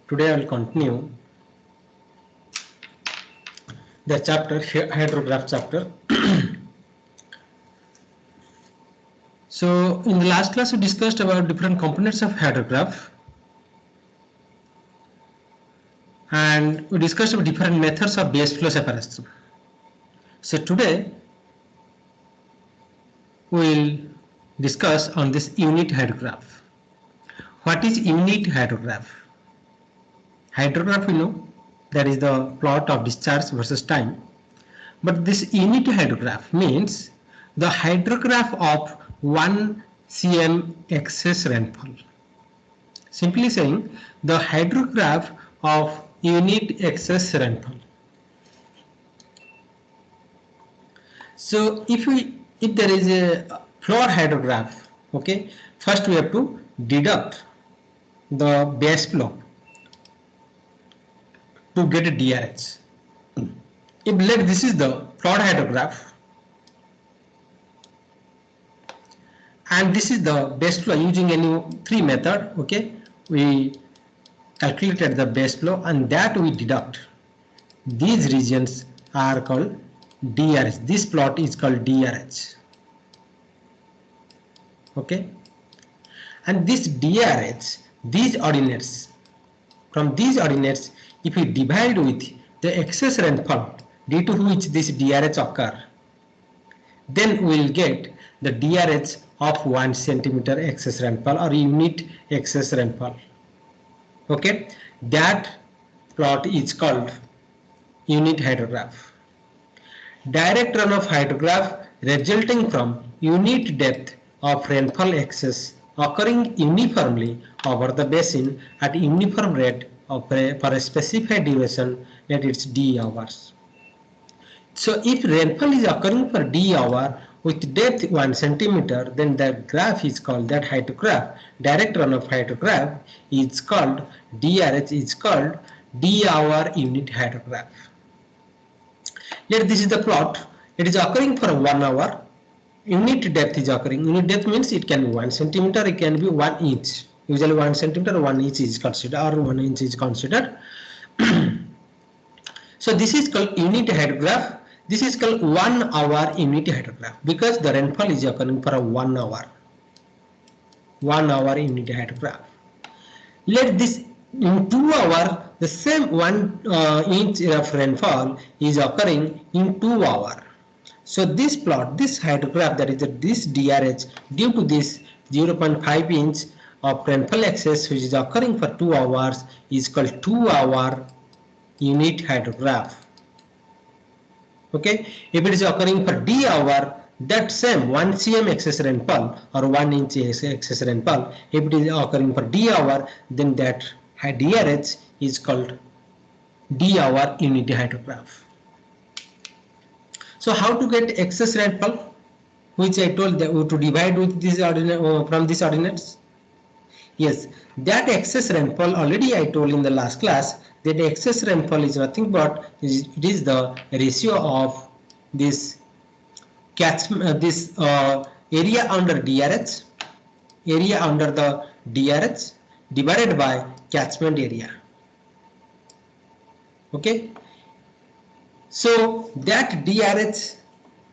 Today I will continue the chapter hydrograph chapter. So in the last class we discussed about different components of hydrograph, and we discussed about different methods of base flow separation. So today we will discuss on this unit hydrograph. What is unit hydrograph? Hydrograph, we know, that is the plot of discharge versus time. But this unit hydrograph means the hydrograph of 1 cm excess rainfall. Simply saying, the hydrograph of unit excess rainfall. So if there is a flood hydrograph, okay, first we have to deduct the base flow to get a DRH. If this is the flood hydrograph and this is the base flow using any three method, okay, we calculated the base flow and that we deduct. These regions are called DRH. This plot is called DRH. Okay, and this DRH, these ordinates, from these ordinates, if we divide with the excess rainfall due to which this DRH occur, then we will get the DRH of 1 centimeter excess rainfall or unit excess rainfall. Okay, that plot is called unit hydrograph. Direct runoff hydrograph resulting from unit depth of rainfall excess occurring uniformly over the basin at uniform rate for a specified duration, that is D hours. So if rainfall is occurring for D hour with depth 1 centimeter, then the graph is called, that hydrograph, direct runoff hydrograph is called, DRH is called D hour unit hydrograph. Let this is the plot. It is occurring for 1 hour. Unit depth is occurring. Unit depth means it can be 1 centimeter, it can be 1 inch. Usually 1 centimeter, 1 inch is considered, or 1 inch is considered. So this is called unit hydrograph. This is called 1 hour unit hydrograph because the rainfall is occurring for a 1 hour. 1 hour unit hydrograph. Let this in 2 hours, the same 1 inch of rainfall is occurring in 2 hours. So this plot, this hydrograph, that is this DRH, due to this 0.5 inch of rainfall excess which is occurring for 2 hours, is called 2 hour unit hydrograph. Okay, if it is occurring for D hour, that same 1 cm excess rainfall or 1 inch excess rainfall, if it is occurring for D hour, then that DRH is called D hour unit hydrograph. So how to get excess rainfall, which I told that to divide with this from these ordinates? Yes, that excess rainfall already I told in the last class that excess rainfall is nothing but it is the ratio of this area under DRH, area under the DRH divided by catchment area. Okay, so that DRH,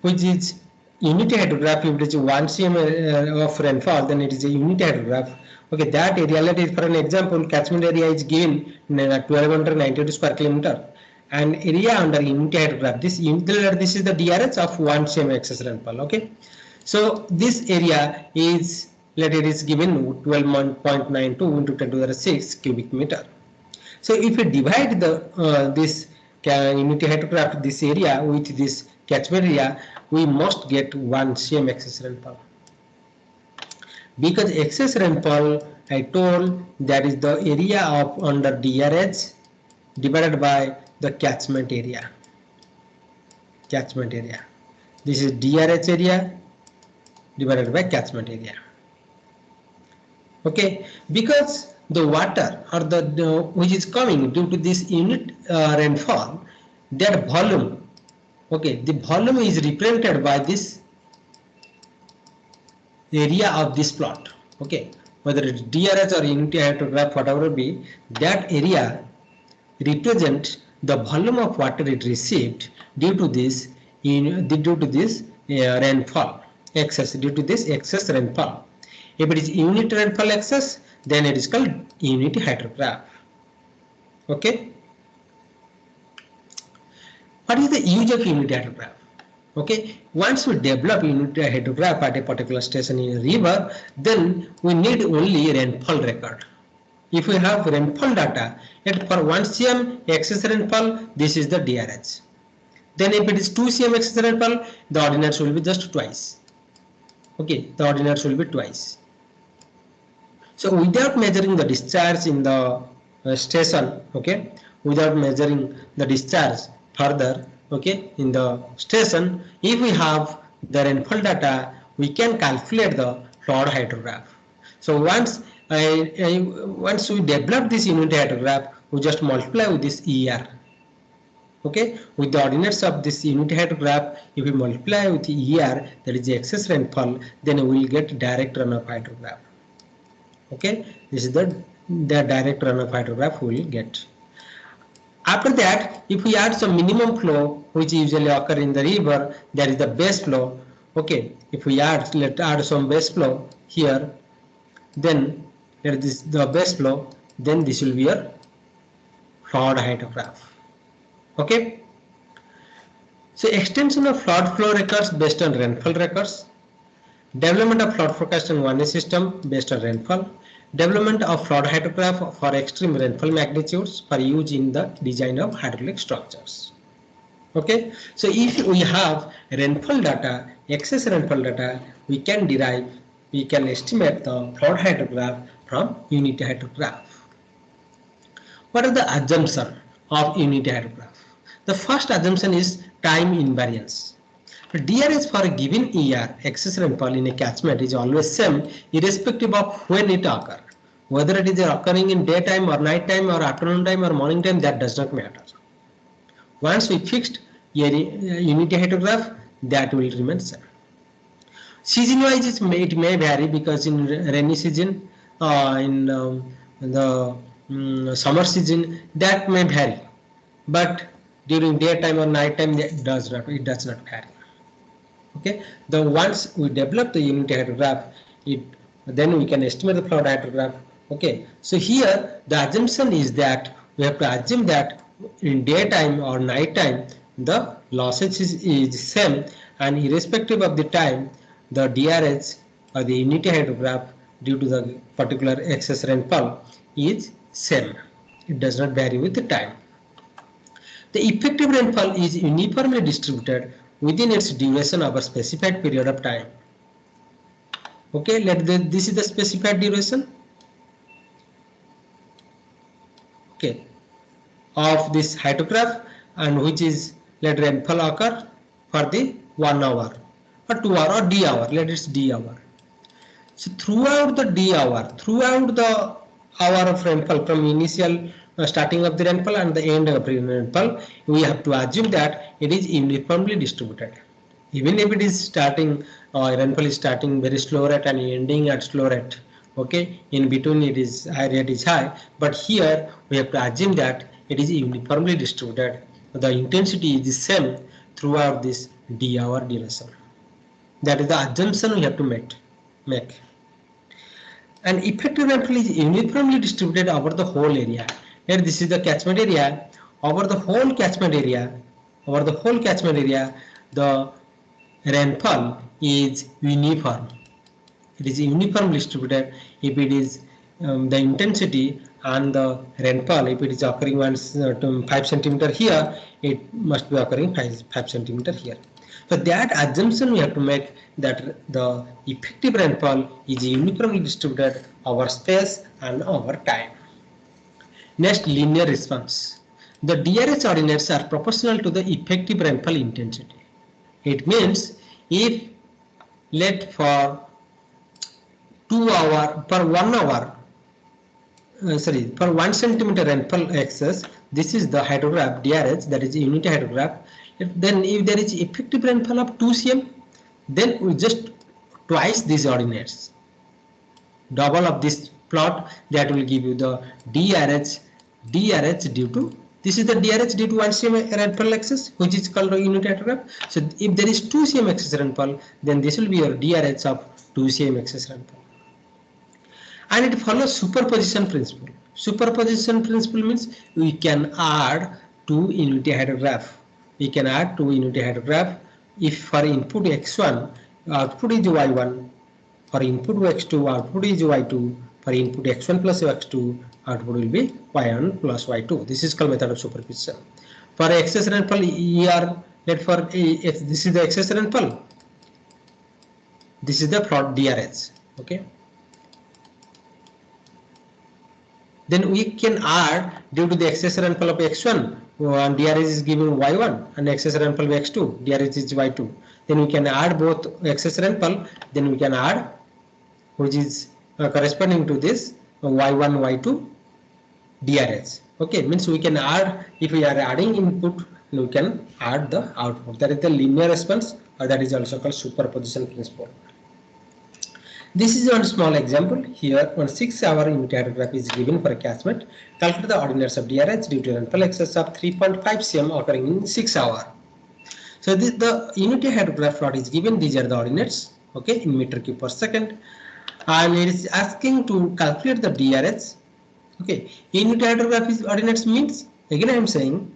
which is unit hydrograph, if it is 1 cm of rainfall, then it is a unit hydrograph. Okay, that area, let is for an example, catchment area is given 1292 square kilometer, and area under unit hydrograph, this is the DRH of 1 cm excess rainfall. Okay, so this area is, let it is given 12.92 into 10 to the 6 cubic meter. So if we divide the this unit hydrograph, this area with this catchment area, we must get 1 cm excess rainfall. Because excess rainfall, I told, that is the area of under DRH divided by the catchment area. Catchment area. This is DRH area divided by catchment area. Okay, because the water or the which is coming due to this unit rainfall, that volume, okay, the volume is represented by this area of this plot. Okay, whether it's DRH or unity hydrograph, whatever be, that area represent the volume of water it received due to this rainfall excess, due to this excess rainfall. If it is unit rainfall excess, then it is called unit hydrograph. Okay. What is the use of unit hydrograph? Okay, once we develop unit hydrograph at a particular station in a river, then we need only rainfall record. If we have rainfall data, yet for 1 cm excess rainfall, this is the DRH. Then if it is 2 cm excess rainfall, the ordinance will be just twice. Okay, the ordinance will be twice. So without measuring the discharge in the station, okay, without measuring the discharge further, okay, in the station, if we have the rainfall data, we can calculate the flood hydrograph. So once we develop this unit hydrograph, we just multiply with this ER. Okay, with the ordinates of this unit hydrograph, if we multiply with ER, that is the excess rainfall, then we will get direct runoff hydrograph. Okay, this is the direct runoff hydrograph we will get. After that, if we add some minimum flow, which usually occur in the river, that is the base flow. Okay, if we let's add some base flow here, then that is the base flow, then this will be a flood hydrograph. Okay, so extension of flood flow records based on rainfall records, development of flood forecasting warning system based on rainfall, development of flood hydrograph for extreme rainfall magnitudes for use in the design of hydraulic structures. Okay, so if we have rainfall data, excess rainfall data, we can estimate the flood hydrograph from unity hydrograph. What are the assumption of unity hydrograph? The first assumption is time invariance. DRH for a given year, excess rainfall in a catchment is always same irrespective of when it occurs. Whether it is occurring in daytime or night time or afternoon time or morning time, that does not matter. Once we fixed unity hydrograph, that will remain same. Season wise it may vary, because in rainy season, in the summer season, that may vary, but during daytime or night time it does not vary. Okay, once we develop the unity hydrograph, then we can estimate the flood hydrograph. Okay, so here the assumption is that we have to assume that in daytime or night time the losses is same, and irrespective of the time, the DRH or the unity hydrograph due to the particular excess rainfall is same. It does not vary with the time. The effective rainfall is uniformly distributed within its duration of a specified period of time. Okay, this is the specified duration. Okay, of this hydrograph, and which is let rainfall occur for the 1 hour or 2 hour or D hour. Let it's D hour. So throughout the D hour, throughout the hour of rainfall, from initial starting of the rainfall and the end of the rainfall, we have to assume that it is uniformly distributed. Even if it is starting, rainfall is starting very slow rate and ending at slow rate. Okay, in between it is high, rate is high, but here we have to assume that it is uniformly distributed. The intensity is the same throughout this D hour duration. That is the assumption we have to make. And effective rainfall is uniformly distributed over the whole area. Here this is the catchment area. Over the whole catchment area, the rainfall is uniform. It is uniformly distributed. If it is the intensity and the rainfall, if it is occurring once 5 centimeter here, it must be occurring 5 centimeter here. So that assumption we have to make, that the effective rainfall is uniformly distributed over space and over time. Next, linear response. The DRH ordinates are proportional to the effective rainfall intensity. It means if let for 2 hour per 1 hour, for 1 centimeter rainfall excess, this is the hydrograph DRH, that is unity hydrograph. Then if there is effective rainfall of 2 cm, then we just twice these ordinates. double of this plot, that will give you the DRH due to, this is the DRH due to 1 cm rainfall excess, which is called a unit hydrograph. So if there is 2 cm excess rainfall, then this will be your DRH of 2 cm excess rainfall. And it follows superposition principle. Superposition principle means we can add 2 unity hydrograph. We can add 2 unity hydrograph if for input x1 output is y1, for input x2 output is y2, for input x1 plus x2 output will be y1 plus y2. This is called method of superposition. For excess rainfall ER, let for this is the excess rainfall, this is the plot DRH. Okay. Then we can add, due to the excess rainfall of x1, and DRH is given y1, and excess rainfall of x2, DRH is y2. Then we can add both excess rainfall, then we can add, which is corresponding to this y1, y2 DRH. Okay, means we can add, if we are adding input, we can add the output. That is the linear response, or that is also called superposition principle. This is one small example. Here, one 6-hour unit hydrograph is given for a catchment. Calculate the ordinaries of DRH due to rainfall excess of 3.5 cm occurring in 6 hours. So the unit hydrograph plot is given. These are the ordinates, okay, in meter cube per second, and it is asking to calculate the DRH. Okay, unit hydrograph is ordinates means, again I am saying,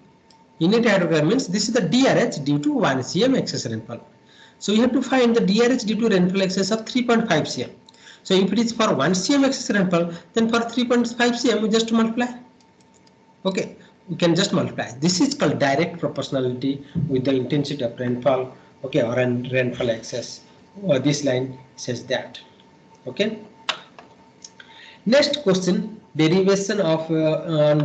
unit hydrograph means this is the DRH due to 1 cm excess rainfall. So you have to find the DRH due to rainfall excess of 3.5 cm. So if it is for 1 cm excess rainfall, then for 3.5 cm we just multiply. Okay, we can just multiply. This is called direct proportionality with the intensity of rainfall. Okay, or rainfall excess. This line says that. Okay. Next question, derivation of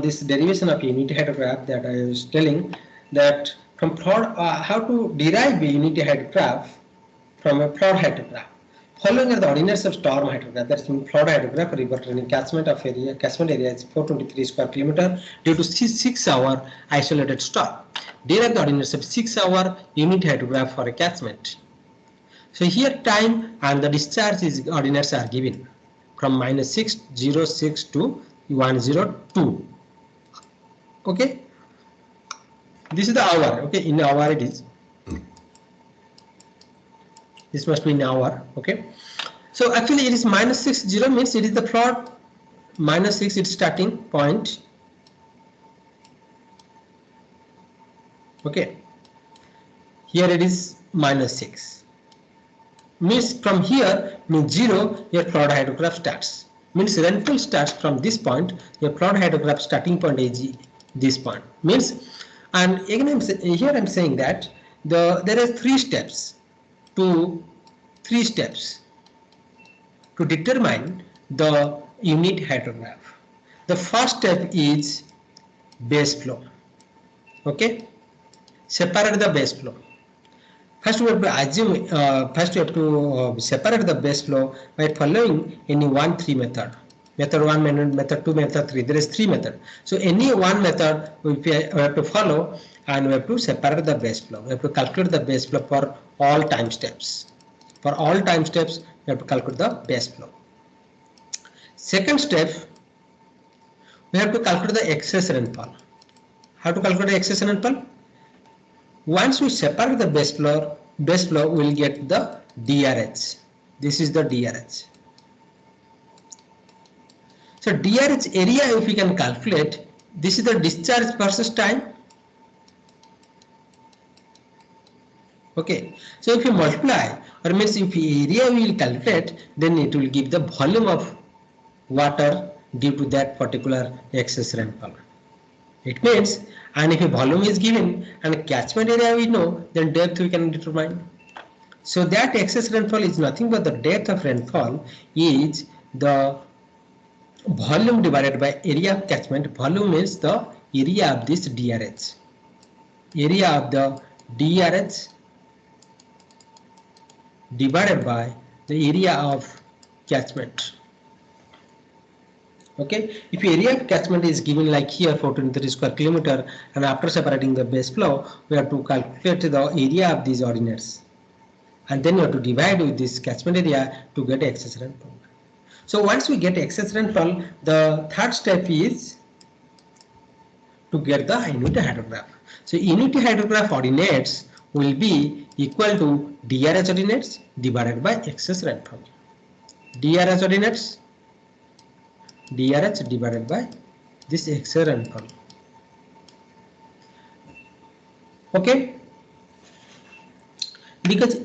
this derivation of unity hydrograph that I was telling, that from plot, how to derive a unity hydrograph from a plot hydrograph. Following are the ordinaries of storm hydrograph. That is in plot hydrograph, river training catchment area is 423 square kilometer due to 6-hour isolated storm. Derive the ordinaries of 6-hour unit hydrograph for a catchment. So here time and the discharge is ordinaries are given from -606 to 102. Okay. This is the hour. Okay, in hour it is. This must be in hour. Okay. So actually it is -60 means it is the plot -6 its starting point. Okay. Here it is -6. Means from here means 0 your plot hydrograph starts. Means rainfall starts from this point. Your plot hydrograph starting point is this point. Means, and again here I'm saying that there are 3 steps to determine the unit hydrograph. The first step is base flow. Okay, separate the base flow. First we have to assume, separate the base flow by following any 1-3 method. Method 1, method 2, method 3. There is 3 methods. So any one method we have to follow, and we have to separate the base flow. We have to calculate the base flow for all time steps. For all time steps, we have to calculate the base flow. Second step, we have to calculate the excess rainfall. How to calculate the excess rainfall? Once we separate the base flow, we will get the DRH. This is the DRH. So DRH area, if we can calculate, this is the discharge versus time. Okay. So if you multiply, or means if area we will calculate, then it will give the volume of water due to that particular excess rainfall. It means, and if a volume is given and catchment area we know, then depth we can determine. So that excess rainfall is nothing but the depth of rainfall is the volume divided by area of catchment. Volume is the area of this DRH. Area of the DRH divided by the area of catchment. Okay, if area of catchment is given like here 423 square kilometer, and after separating the base flow, we have to calculate the area of these ordinaries, and then we have to divide with this catchment area to get excess rainfall. So once we get excess rainfall, the third step is to get the unit hydrograph. So unit hydrograph ordinates will be equal to DRH ordinates divided by excess rainfall. DRH ordinates, DRH divided by this excess rainfall. Okay, because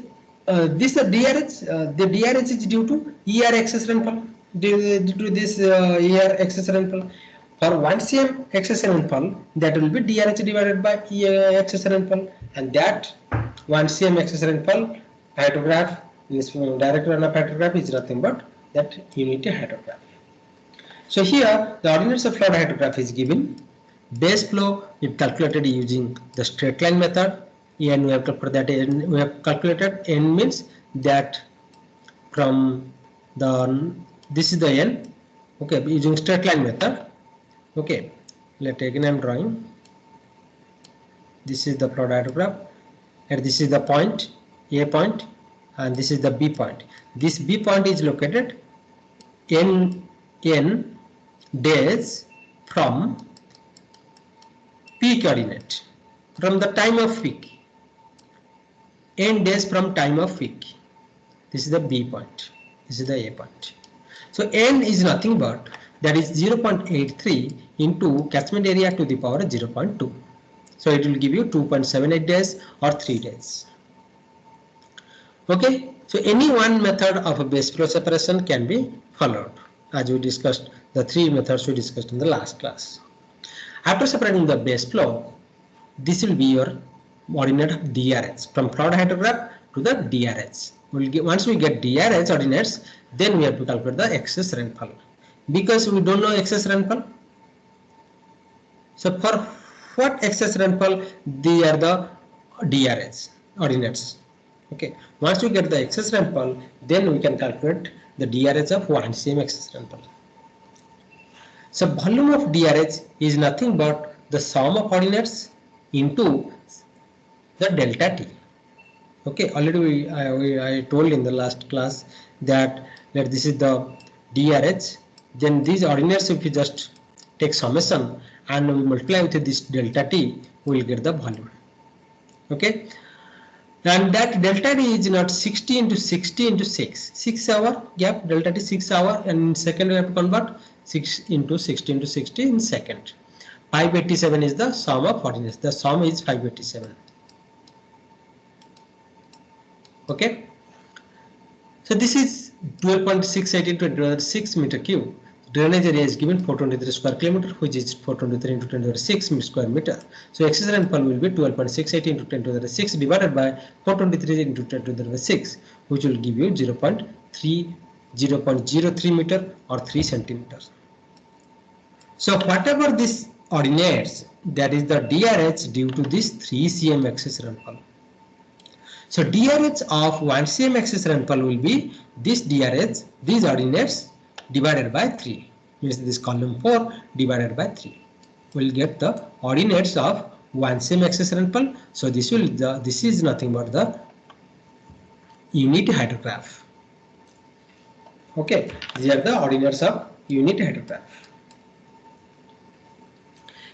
this the DRH is due to ER excess rainfall, due to this ER excess rainfall. For 1 cm excess rainfall, that will be DRH divided by ER excess rainfall, and that 1 cm excess rainfall hydrograph, this direct runoff hydrograph is nothing but that unity hydrograph. So here the ordinates of flood hydrograph is given. Base flow is calculated using the straight line method. And we have calculated n means that from the this is the n, okay, using straight line method. Okay, let again I am drawing. This is the flood hydrograph, and this is the point A point, and this is the B point. This B point is located n days from peak coordinate, from the time of peak. N days from time of peak. This is the B point. This is the A point. So N is nothing but that is 0.83 into catchment area to the power 0.2. So it will give you 2.78 days or 3 days. Okay. So any one method of a base flow separation can be followed, as we discussed the 3 methods we discussed in the last class. After separating the base flow, this will be your ordinate of DRH from flood hydrograph to the DRH. Once we get DRH ordinates, then we have to calculate the excess rainfall. Because we don't know excess rainfall. So for what excess rainfall, they are the DRH ordinates. Okay. Once we get the excess rainfall, then we can calculate the DRH of 1 cm excess rainfall. So volume of DRH is nothing but the sum of ordinates into the delta T. Okay, already I told in the last class that this is the DRH. Then these ordinates, if you just take summation and we multiply with this delta T, we will get the volume. Okay, and that delta T is not 60 into 60 into 6 hour gap, delta T 6 hour, and in second we have to convert 6 into 60 into 60 in second. 587 is the sum of ordinates. The sum is 587. Okay, so this is 12.618 into 10 to the 6 meter cube. Drainage area is given 423 square kilometer, which is 423 into 10 to the 6 square meter. So excess rainfall will be 12.618 into 10 to the 6 divided by 423 into 10 to the 6, which will give you 0.03 meter or 3 centimeters. So whatever this ordinates, that is the DRH due to this 3 cm excess rainfall. So DRH of 1 cm excess rainfall will be this DRH, these ordinates divided by 3, means this column 4 divided by 3. We will get the ordinates of 1 cm excess rainfall. So this is nothing but the unit hydrograph. Okay, these are the ordinates of unit hydrograph.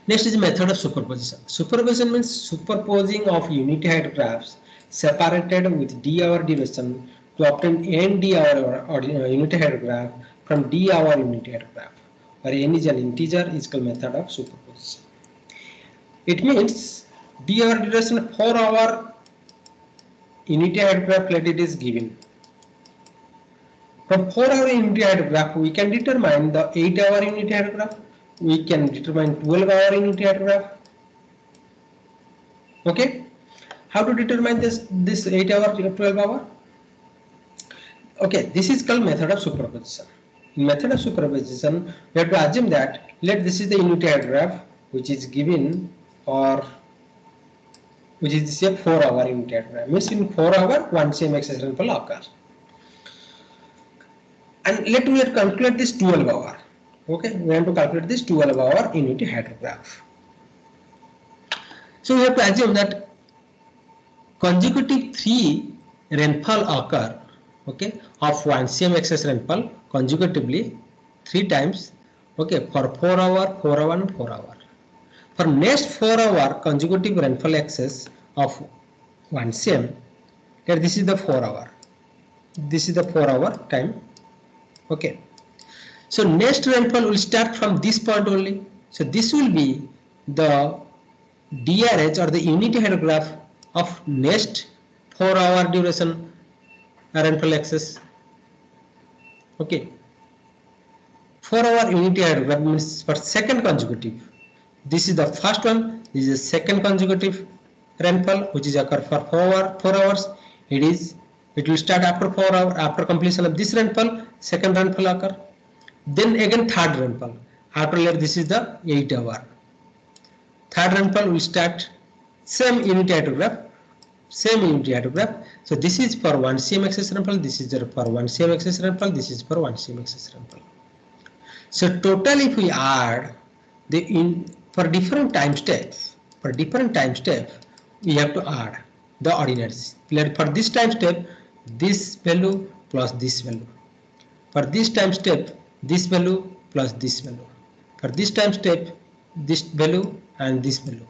Next is method of superposition. Superposition means superposing of unit hydrographs separated with d hour duration to obtain n d hour unit hydrograph from d hour unit hydrograph, where n is an integer is called method of superposition. It means d hour duration 4 hour unit hydrograph let it is given. From 4 hour unit hydrograph we can determine the 8 hour unit hydrograph. We can determine 12 hour unit hydrograph. Okay. How to determine this 8 hour 12 hour? Okay, this is called method of superposition. In method of superposition, we have to assume that this is the unit hydrograph which is given for which is a 4 hour unit hydrograph. Means in 4 hour 1 cm excess rainfall occurs. And let me calculate this 12 hour. Okay, we have to calculate this 12 hour unit hydrograph. So we have to assume that consecutive 3 rainfall occur, okay, of 1 cm excess rainfall consecutively 3 times, okay, for 4 hour, 4 hour and 4 hour. For next 4 hour consecutive rainfall excess of 1 cm, here this is the 4 hour. This is the 4 hour time. Okay. So next rainfall will start from this point only. So this will be the DRH or the unit hydrograph of next 4 hour duration rainfall excess. Okay. 4 hour unit hydrograph means for second consecutive. This is the first one. This is the second consecutive rainfall which is occur for 4 hours. It will start after 4 hours after completion of this rainfall. Second rainfall occur. Then again third rainfall. After that this is the 8 hour. Third rainfall will start same unit hydrograph. So this is for 1 cm excess rainfall. This is for 1 cm excess rainfall. This is for 1 cm excess rainfall. So total if we add for different time steps, we have to add the ordinaries. For this time step, this value plus this value. For this time step, this value plus this value. For this time step, this value and this value.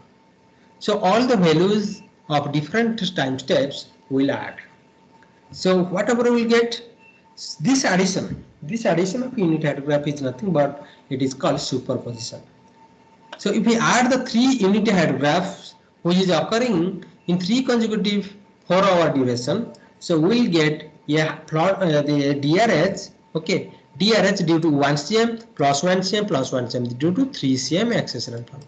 So all the values of different time steps will add. So whatever we will get, this addition of unit hydrograph is nothing but it is called superposition. So if we add the 3 unit hydrographs which is occurring in 3 consecutive 4 hour duration, so we will get a plot the DRH, okay, DRH due to 1 cm plus 1 cm plus 1 cm due to 3 cm excess rainfall.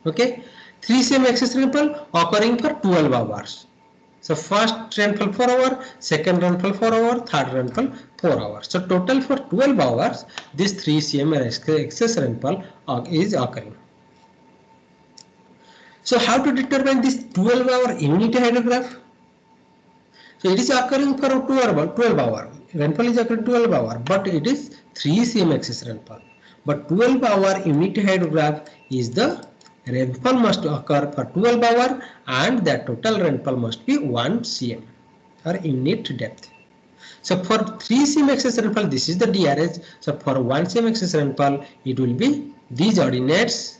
Okay, 3 cm excess rainfall occurring for 12 hours. So first rainfall 4 hours, second rainfall 4 hours, third rainfall 4 hours. So total for 12 hours, this 3 cm excess rainfall is occurring. So how to determine this 12 hour unit hydrograph? So it is occurring for 12 hours. Rainfall is occurring 12 hours, but it is 3 cm excess rainfall. But 12 hour unit hydrograph is the rainfall must occur for 12 hours and the total rainfall must be 1 cm or unit depth. So for 3 cm excess rainfall, this is the DRH. So for 1 cm excess rainfall, it will be these ordinates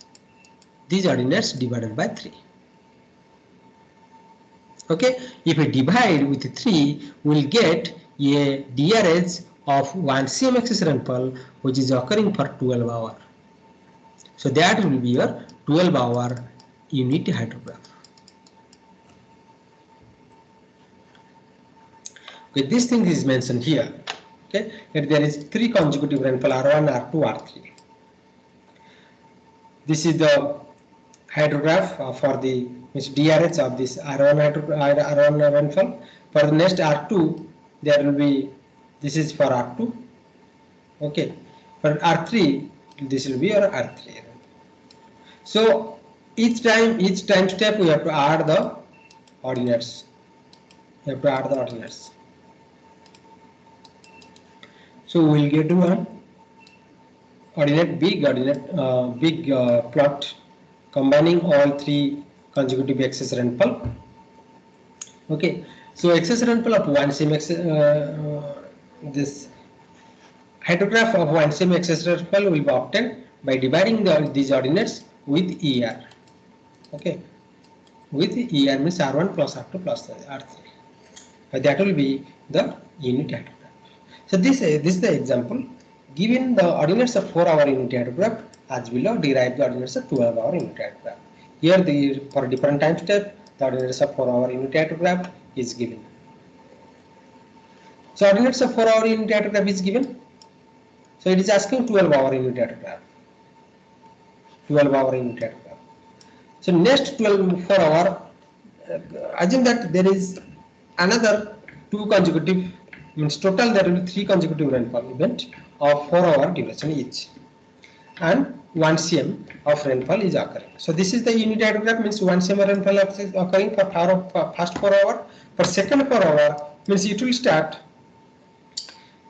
divided by 3. Okay, if we divide with 3, we will get a DRH of 1 cm excess rainfall which is occurring for 12 hours. So that will be your 12 hour unit hydrograph. Okay, this thing is mentioned here. Okay, that there is 3 consecutive rainfall R1, R2, R3. This is the hydrograph for the DRH of this R1 rainfall. For the next R2, there will be, this is for R2. Okay, for R3, this will be your R3. So each time step we have to add the ordinates. So we will get one big plot combining all 3 consecutive excess rainfall. Okay, so excess rainfall of 1 cm this hydrograph of 1 cm excess rainfall will be obtained by dividing these ordinates with ER. Okay, with ER means R1 plus R2 plus R3. That will be the unit hydrograph. So this is the example. Given the ordinates of 4 hour unit hydrograph, as below, derive the ordinates of 12 hour unit hydrograph. Here for different time step, the ordinates of 4 hour unit hydrograph is given. So ordinates of 4 hour unit hydrograph is given. So it is asking 12 hour unit hydrograph. So next 4 hour, assume that there is another 2 consecutive, means total there will be 3 consecutive rainfall event of 4 hour duration each, and 1 cm of rainfall is occurring. So this is the unit hydrograph, means 1 cm rainfall is occurring for first 4 hour. For second 4 hour, means it will start,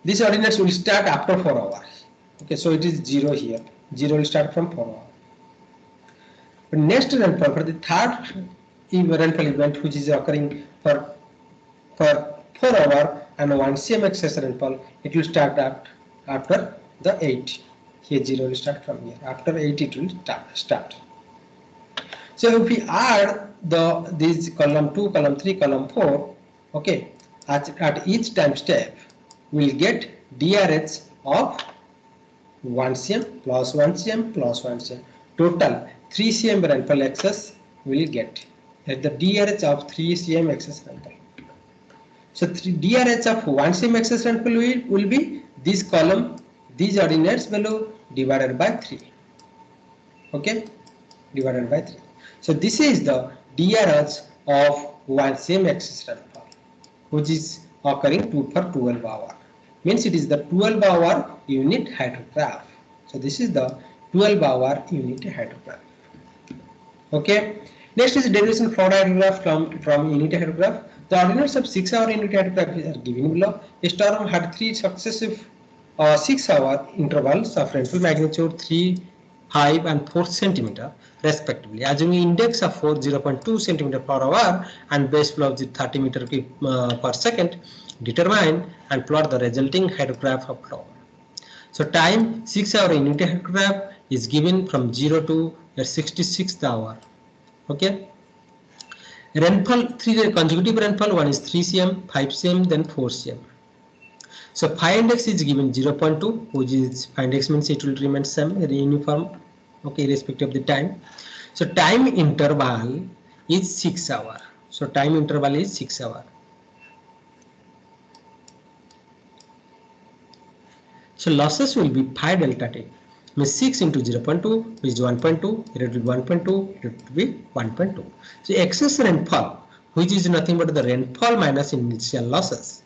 this ordinates will start after 4 hours. Okay, so it is 0 here. 0 will start from 4 hours. But next rainfall for the third rainfall event, which is occurring for 4 hour and 1 cm excess rainfall, it will start after the 8. Here 0 will start from here. After 8 it will start. So if we add these column 2, column 3, column 4, okay, at each time step, we will get DRH of 1 cm plus 1 cm plus 1 cm. Total 3 cm rainfall excess we will get. At the DRH of 3 cm excess rainfall. So DRH of 1 cm excess rainfall will be this column, these ordinates value divided by 3. Okay, divided by 3. So this is the DRH of 1 cm excess rainfall, which is occurring for 12 hours. Means it is the 12 hour unit hydrograph. So this is the 12 hour unit hydrograph. Okay. Next is derivation flood hydrograph from unit hydrograph. The ordinates of 6 hour unit hydrograph are given below. A storm had 3 successive 6 hour intervals of rainfall magnitude 3, 5 and 4 centimeter respectively. Assuming index of 0.2 centimeter per hour and base flow of 30 meter per second, determine and plot the resulting hydrograph of flow. So time 6 hour unit hydrograph is given from 0 to 66th hour. Okay. Rainfall, 3 consecutive rainfall, one is 3 cm, 5 cm, then 4 cm. So phi index is given 0.2, which is phi index means it will remain same, uniform, okay, irrespective of the time. So time interval is 6 hours. So time interval is 6 hours. So losses will be phi delta T. Means 6 into 0.2 is 1.2, it will be 1.2, it will be 1.2. So excess rainfall, which is nothing but the rainfall minus initial losses.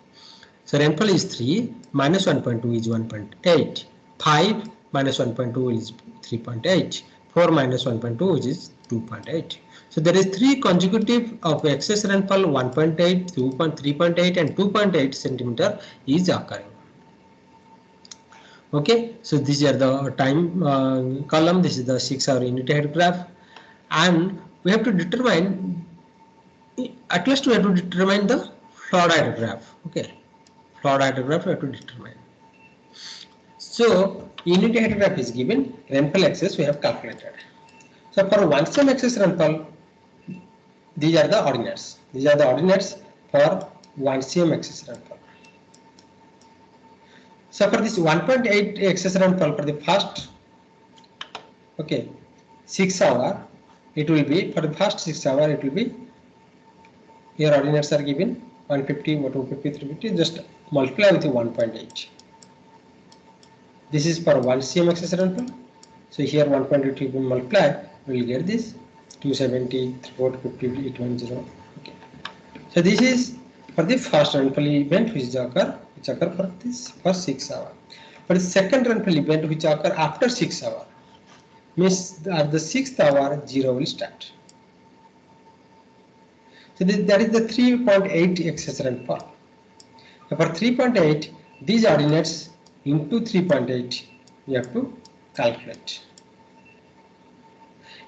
So rainfall is 3, minus 1.2 is 1.8, 5 minus 1.2 is 3.8, 4 minus 1.2 which is 2.8. So there is 3 consecutive of excess rainfall 1.8, 3.8 and 2.8 centimeter is occurring. Okay, so these are the time column, this is the 6 hour unit hydrograph, and we have to determine, at least we have to determine the flood hydrograph. Okay, flood hydrograph we have to determine. So unit hydrograph is given, rainfall excess we have calculated. So for 1 cm excess rainfall, these are the ordinates. These are the ordinates for 1 cm excess rainfall. So for this 1.8 excess rainfall for the first, okay, 6 hour, it will be, for the first 6 hour, it will be, here ordinates are given 150, 250, 350, just multiply with 1.8. This is for 1 cm excess rainfall. So here 1.8 you can multiply, we will get this 270, 450, 810. Okay. So this is for the first rainfall event which occur for this first 6 hours. For the second rainfall event which occur after 6 hours, means at the 6th hour 0 will start. So that is the 3.8 excess rainfall. So for 3.8, these ordinates into 3.8 you have to calculate.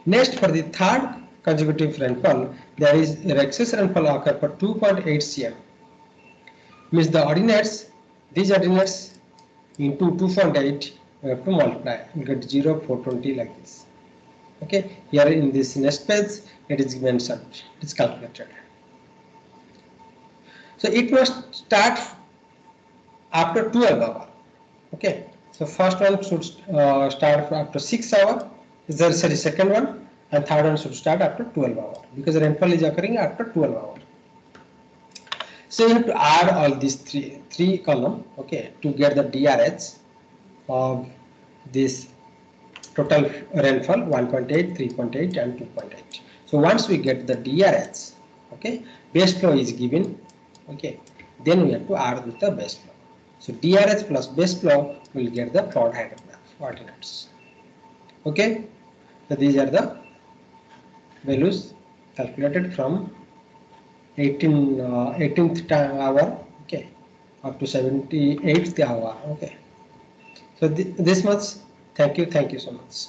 Next, for the third consecutive rainfall, there is excess rainfall occur for 2.8 cm. Means the ordinates, these ordinates into 2.8 we have to multiply. We get 0, 420 like this. Okay, here in this next page it is mentioned, it is calculated. So it must start after 12 hours. Okay, so first one should start after 6 hours. There is a second one, and third one should start after 12 hours because rainfall is occurring after 12 hours. So you have to add all these three column, okay, to get the DRH of this total rainfall 1.8, 3.8 and 2.8. So once we get the DRH, okay, base flow is given, okay, then we have to add with the base flow. So DRH plus base flow will get the flood hydrograph ordinates. Okay, so these are the values calculated from 18th hour, okay, up to 78th hour. Okay, so this much. Thank you so much.